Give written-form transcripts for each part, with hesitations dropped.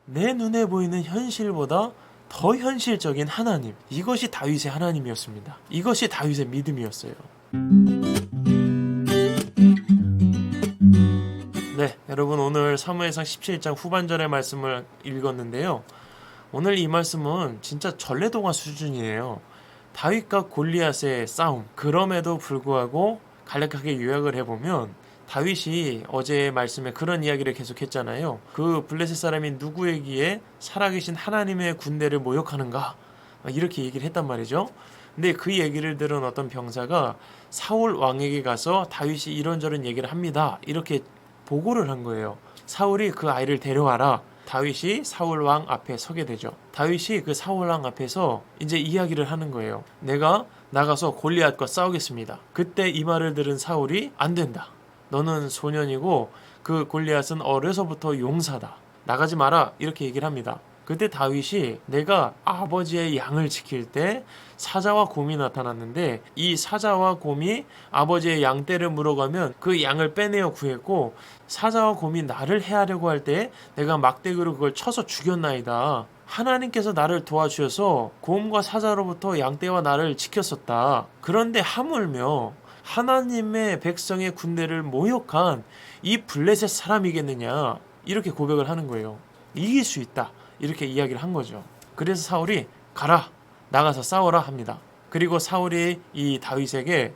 내 눈에 보이는 현실보다 더 현실적인 하나님, 이것이 다윗의 하나님이었습니다. 이것이 다윗의 믿음이었어요. 네, 여러분 오늘 사무엘상 17장 후반절의 말씀을 읽었는데요. 오늘 이 말씀은 진짜 전래동화 수준이에요. 다윗과 골리앗의 싸움. 그럼에도 불구하고 간략하게 요약을 해보면 다윗이 어제 말씀에 그런 이야기를 계속했잖아요. 그 블레셋 사람이 누구에게 살아계신 하나님의 군대를 모욕하는가, 이렇게 얘기를 했단 말이죠. 근데 그 얘기를 들은 어떤 병사가 사울 왕에게 가서 다윗이 이런저런 얘기를 합니다, 이렇게 보고를 한 거예요. 사울이 그 아이를 데려와라. 다윗이 사울 왕 앞에 서게 되죠. 다윗이 그 사울 왕 앞에서 이제 이야기를 하는 거예요. 내가 나가서 골리앗과 싸우겠습니다. 그때 이 말을 들은 사울이 안 된다. 너는 소년이고 그 골리앗은 어려서부터 용사다. 나가지 마라. 이렇게 얘기를 합니다. 그때 다윗이 내가 아버지의 양을 지킬 때 사자와 곰이 나타났는데 이 사자와 곰이 아버지의 양떼를 물어가면 그 양을 빼내어 구했고 사자와 곰이 나를 해하려고 할 때 내가 막대기로 그걸 쳐서 죽였나이다. 하나님께서 나를 도와주셔서 곰과 사자로부터 양떼와 나를 지켰었다. 그런데 하물며 하나님의 백성의 군대를 모욕한 이 블레셋 사람이겠느냐, 이렇게 고백을 하는 거예요. 이길 수 있다, 이렇게 이야기를 한 거죠. 그래서 사울이 가라, 나가서 싸워라 합니다. 그리고 사울이 이 다윗에게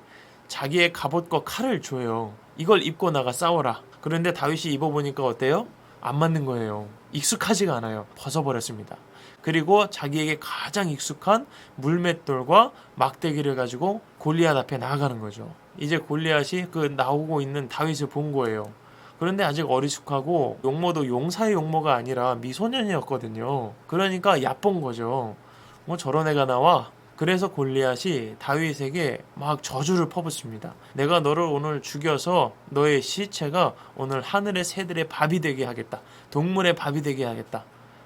자기의 갑옷과 칼을 줘요. 이걸 입고 나가 싸워라. 그런데 다윗이 입어보니까 어때요? 안 맞는 거예요. 익숙하지가 않아요. 벗어버렸습니다. 그리고 자기에게 가장 익숙한 물맷돌과 막대기를 가지고 골리앗 앞에 나아가는 거죠. 이제 골리앗이 그 나오고 있는 다윗을 본 거예요. 그런데 아직 어리숙하고 용모도 용사의 용모가 아니라 미소년이었거든요. 그러니까 얕본 거죠. 뭐 저런 애가 나와? 그래서 골리앗이 다윗에게 막 저주를 퍼붓습니다. 내가 너를 오늘 죽여서 너의 시체가 오늘 하늘의 새들의 밥이 되게 하겠다. 동물의 밥이 되게 하겠다.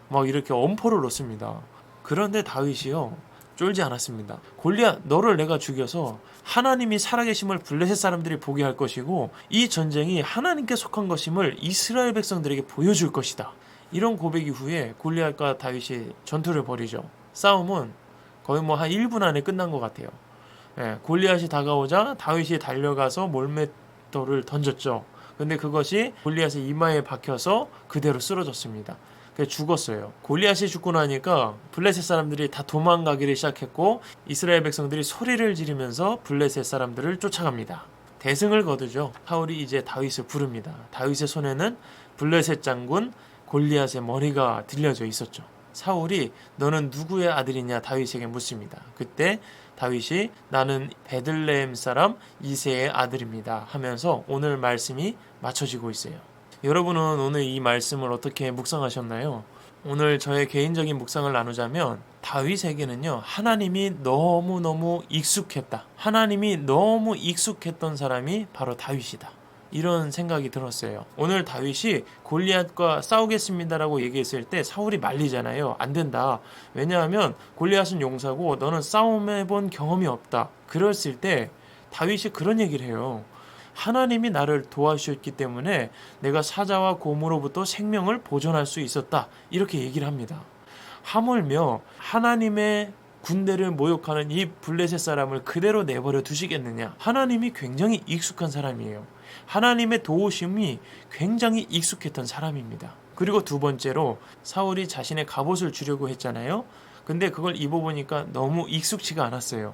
막 이렇게 엄포를 놓습니다. 그런데 다윗이요, 쫄지 않았습니다. 골리앗, 너를 내가 죽여서 하나님이 살아계심을 블레셋 사람들이 보게 할 것이고 이 전쟁이 하나님께 속한 것임을 이스라엘 백성들에게 보여줄 것이다. 이런 고백 이후에 골리앗과 다윗이 전투를 벌이죠. 싸움은 거의 뭐 한 1분 안에 끝난 것 같아요. 골리앗이 다가오자 다윗이 달려가서 몰맷돌을 던졌죠. 근데 그것이 골리앗의 이마에 박혀서 그대로 쓰러졌습니다. 죽었어요. 골리앗이 죽고 나니까 블레셋 사람들이 다 도망가기를 시작했고 이스라엘 백성들이 소리를 지르면서 블레셋 사람들을 쫓아갑니다. 대승을 거두죠. 사울이 이제 다윗을 부릅니다. 다윗의 손에는 블레셋 장군 골리앗의 머리가 들려져 있었죠. 사울이 너는 누구의 아들이냐 다윗에게 묻습니다. 그때 다윗이 나는 베들레헴 사람 이새의 아들입니다 하면서 오늘 말씀이 맞춰지고 있어요. 여러분은 오늘 이 말씀을 어떻게 묵상하셨나요? 오늘 저의 개인적인 묵상을 나누자면 다윗에게는요, 하나님이 너무너무 익숙했다. 하나님이 너무 익숙했던 사람이 바로 다윗이다. 이런 생각이 들었어요. 오늘 다윗이 골리앗과 싸우겠습니다라고 얘기했을 때 사울이 말리잖아요. 안 된다. 왜냐하면 골리앗은 용사고 너는 싸움해본 경험이 없다. 그랬을 때 다윗이 그런 얘기를 해요. 하나님이 나를 도와주셨기 때문에 내가 사자와 곰으로부터 생명을 보존할 수 있었다. 이렇게 얘기를 합니다. 하물며 하나님의 군대를 모욕하는 이 블레셋 사람을 그대로 내버려 두시겠느냐. 하나님이 굉장히 익숙한 사람이에요. 하나님의 도우심이 굉장히 익숙했던 사람입니다. 그리고 두 번째로 사울이 자신의 갑옷을 주려고 했잖아요. 근데 그걸 입어보니까 너무 익숙치가 않았어요.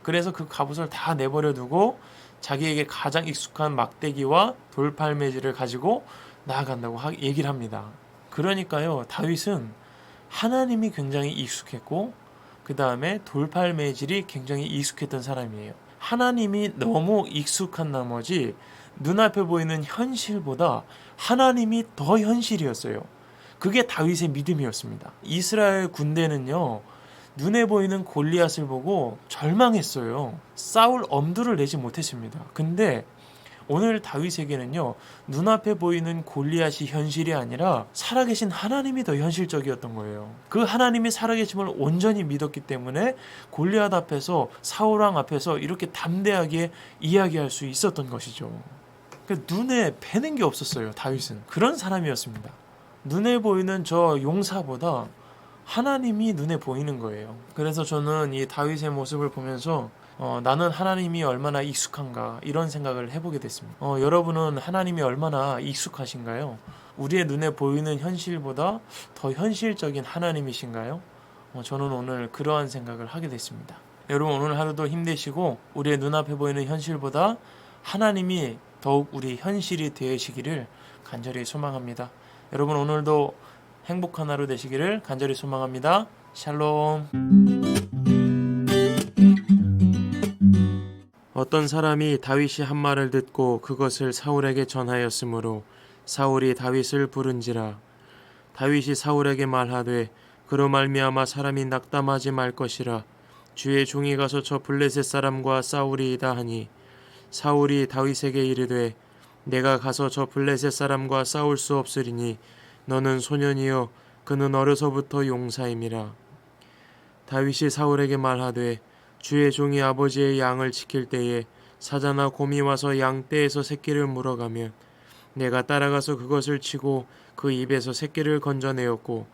그래서 그 갑옷을 다 내버려 두고 자기에게 가장 익숙한 막대기와 돌팔매질을 가지고 나아간다고 얘기를 합니다. 그러니까요, 다윗은 하나님이 굉장히 익숙했고 그 다음에 돌팔매질이 굉장히 익숙했던 사람이에요. 하나님이 너무 익숙한 나머지 눈앞에 보이는 현실보다 하나님이 더 현실이었어요. 그게 다윗의 믿음이었습니다. 이스라엘 군대는요, 눈에 보이는 골리앗을 보고 절망했어요. 싸울 엄두를 내지 못했습니다. 근데 오늘 다윗에게는요, 눈앞에 보이는 골리앗이 현실이 아니라 살아계신 하나님이 더 현실적이었던 거예요. 그 하나님이 살아계심을 온전히 믿었기 때문에 골리앗 앞에서, 사울 왕 앞에서 이렇게 담대하게 이야기할 수 있었던 것이죠. 눈에 뵈는 게 없었어요. 다윗은 그런 사람이었습니다. 눈에 보이는 저 용사보다 하나님이 눈에 보이는 거예요. 그래서 저는 이 다윗의 모습을 보면서 나는 하나님이 얼마나 익숙한가 이런 생각을 해보게 됐습니다. 여러분은 하나님이 얼마나 익숙하신가요? 우리의 눈에 보이는 현실보다 더 현실적인 하나님이신가요? 저는 오늘 그러한 생각을 하게 됐습니다. 여러분 오늘 하루도 힘내시고 우리의 눈앞에 보이는 현실보다 하나님이 더욱 우리 현실이 되시기를 간절히 소망합니다. 여러분 오늘도 행복한 하루 되시기를 간절히 소망합니다. 샬롬. 어떤 사람이 다윗이 한 말을 듣고 그것을 사울에게 전하였으므로 사울이 다윗을 부른지라. 다윗이 사울에게 말하되 그로 말미암아 사람이 낙담하지 말 것이라. 주의 종이 가서 저 블레셋 사람과 싸우리이다 하니 사울이 다윗에게 이르되 내가 가서 저 블레셋 사람과 싸울 수 없으리니 너는 소년이요 그는 어려서부터 용사임이라. 다윗이 사울에게 말하되 주의 종이 아버지의 양을 지킬 때에 사자나 곰이 와서 양떼에서 새끼를 물어가면 내가 따라가서 그것을 치고 그 입에서 새끼를 건져내었고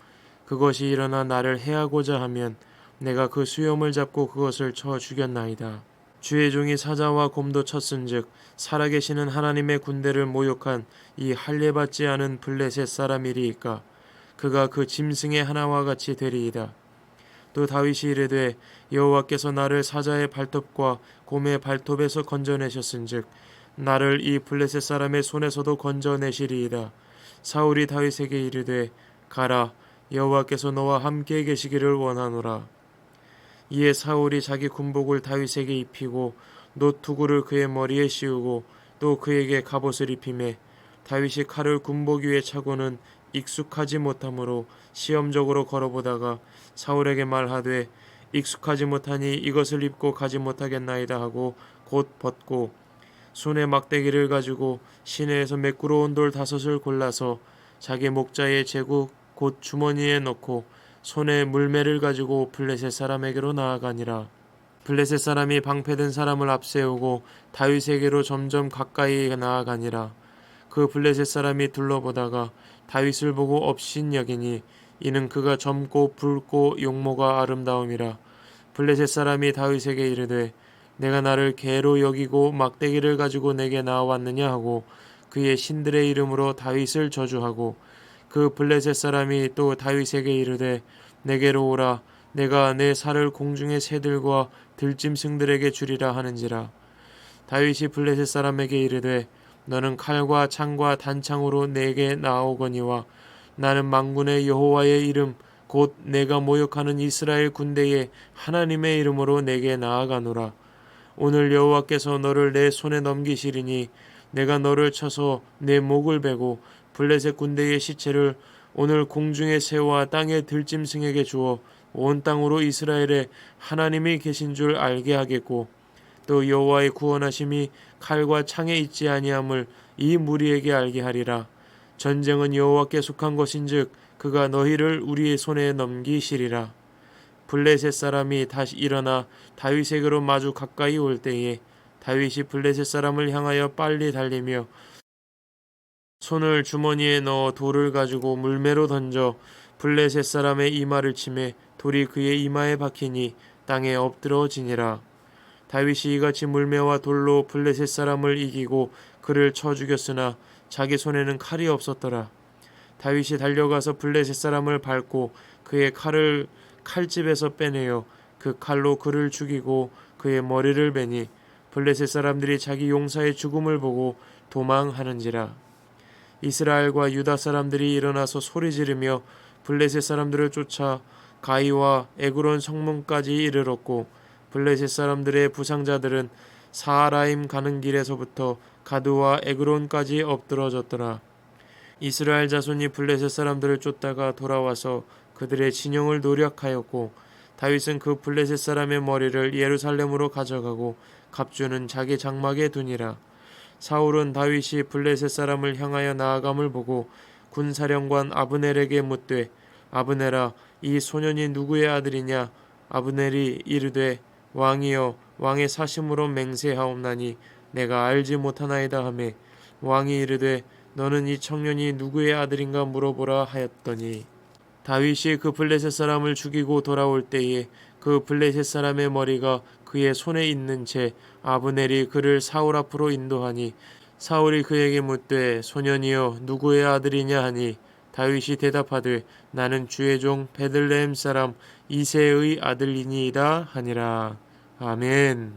그것이 일어나 나를 해하고자 하면 내가 그 수염을 잡고 그것을 쳐 죽였나이다. 주의 종이 사자와 곰도 쳤은즉 살아계시는 하나님의 군대를 모욕한 이 할례받지 않은 블레셋 사람이리이까 그가 그 짐승의 하나와 같이 되리이다. 또 다윗이 이르되 여호와께서 나를 사자의 발톱과 곰의 발톱에서 건져내셨은즉 나를 이 블레셋 사람의 손에서도 건져내시리이다. 사울이 다윗에게 이르되 가라 여호와께서 너와 함께 계시기를 원하노라. 이에 사울이 자기 군복을 다윗에게 입히고 노투구를 그의 머리에 씌우고 또 그에게 갑옷을 입히매 다윗이 칼을 군복 위에 차고는 익숙하지 못하므로 시험적으로 걸어보다가 사울에게 말하되 익숙하지 못하니 이것을 입고 가지 못하겠나이다 하고 곧 벗고 손에 막대기를 가지고 시내에서 매끄러운 돌 5을 골라서 자기 목자의 제국 곧 주머니에 넣고 손에 물매를 가지고 블레셋 사람에게로 나아가니라. 블레셋 사람이 방패든 사람을 앞세우고 다윗에게로 점점 가까이 나아가니라. 그 블레셋 사람이 둘러보다가 다윗을 보고 업신여기니 이는 그가 젊고 붉고 용모가 아름다움이라. 블레셋 사람이 다윗에게 이르되 내가 나를 개로 여기고 막대기를 가지고 내게 나왔느냐 하고 그의 신들의 이름으로 다윗을 저주하고 그 블레셋 사람이 또 다윗에게 이르되 내게로 오라 내가 내 살을 공중의 새들과 들짐승들에게 주리라 하는지라. 다윗이 블레셋 사람에게 이르되 너는 칼과 창과 단창으로 내게 나오거니와 나는 만군의 여호와의 이름 곧 내가 모욕하는 이스라엘 군대의 하나님의 이름으로 내게 나아가노라. 오늘 여호와께서 너를 내 손에 넘기시리니 내가 너를 쳐서 내 목을 베고 블레셋 군대의 시체를 오늘 공중의 새와 땅의 들짐승에게 주어 온 땅으로 이스라엘에 하나님이 계신 줄 알게 하겠고 또 여호와의 구원하심이 칼과 창에 있지 아니함을 이 무리에게 알게 하리라. 전쟁은 여호와께 속한 것인즉 그가 너희를 우리의 손에 넘기시리라. 블레셋 사람이 다시 일어나 다윗에게로 마주 가까이 올 때에 다윗이 블레셋 사람을 향하여 빨리 달리며 손을 주머니에 넣어 돌을 가지고 물매로 던져 블레셋 사람의 이마를 치매 돌이 그의 이마에 박히니 땅에 엎드러지니라. 다윗이 이같이 물매와 돌로 블레셋 사람을 이기고 그를 쳐 죽였으나 자기 손에는 칼이 없었더라. 다윗이 달려가서 블레셋 사람을 밟고 그의 칼을 칼집에서 빼내어 그 칼로 그를 죽이고 그의 머리를 베니 블레셋 사람들이 자기 용사의 죽음을 보고 도망하는지라. 이스라엘과 유다 사람들이 일어나서 소리 지르며 블레셋 사람들을 쫓아 가이와 에그론 성문까지 이르렀고 블레셋 사람들의 부상자들은 사하라임 가는 길에서부터 가드와 에그론까지 엎드러졌더라. 이스라엘 자손이 블레셋 사람들을 쫓다가 돌아와서 그들의 진영을 노력하였고 다윗은 그 블레셋 사람의 머리를 예루살렘으로 가져가고 갑주는 자기 장막에 두니라. 사울은 다윗이 블레셋 사람을 향하여 나아감을 보고 군사령관 아브넬에게 묻되 아브넬아 이 소년이 누구의 아들이냐. 아브넬이 이르되 왕이여 왕의 사심으로 맹세하옵나니 내가 알지 못하나이다 하매 왕이 이르되 너는 이 청년이 누구의 아들인가 물어보라 하였더니 다윗이 그 블레셋 사람을 죽이고 돌아올 때에 그 블레셋 사람의 머리가 그의 손에 있는 채 아브넬이 그를 사울 앞으로 인도하니 사울이 그에게 묻되 소년이여 누구의 아들이냐 하니 다윗이 대답하되 나는 주의 종 베들레헴 사람 이새의 아들이니이다 하니라. 아멘.